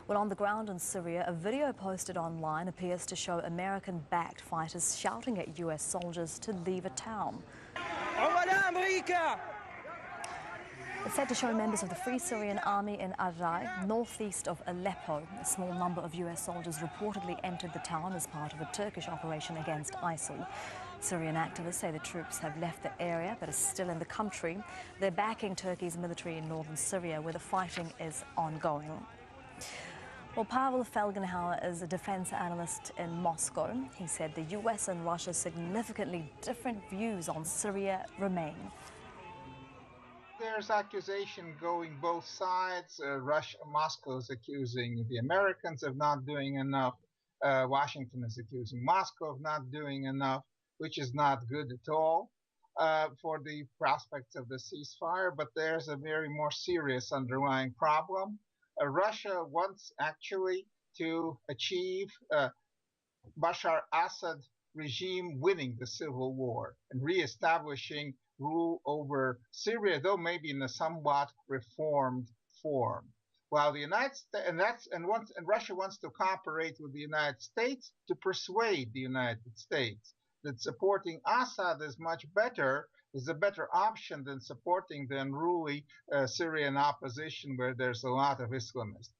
Well, on the ground in Syria, a video posted online appears to show American-backed fighters shouting at US soldiers to leave a town. It's said to show members of the Free Syrian Army in Array, northeast of Aleppo. A small number of US soldiers reportedly entered the town as part of a Turkish operation against ISIL. Syrian activists say the troops have left the area but are still in the country. They're backing Turkey's military in northern Syria, where the fighting is ongoing. Well, Pavel Felgenhauer is a defense analyst in Moscow. He said the US and Russia's significantly different views on Syria remain. There's accusation going both sides. Moscow is accusing the Americans of not doing enough. Washington is accusing Moscow of not doing enough, which is not good at all for the prospects of the ceasefire. But there's a very more serious underlying problem. Russia wants actually to achieve Bashar Assad regime winning the civil war and reestablishing rule over Syria, though maybe in a somewhat reformed form. While the United States and Russia wants to cooperate with the United States to persuade the United States that supporting Assad is much better, is a better option than supporting the unruly Syrian opposition where there's a lot of Islamists.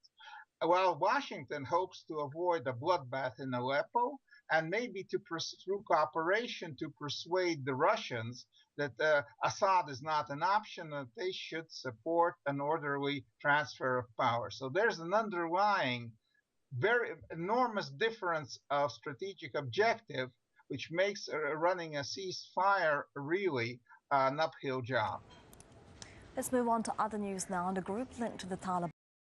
While Washington hopes to avoid a bloodbath in Aleppo and maybe through cooperation to persuade the Russians that Assad is not an option, that they should support an orderly transfer of power. So there's an underlying very enormous difference of strategic objective, which makes running a ceasefire really an uphill job. Let's move on to other news now. And a group linked to the Taliban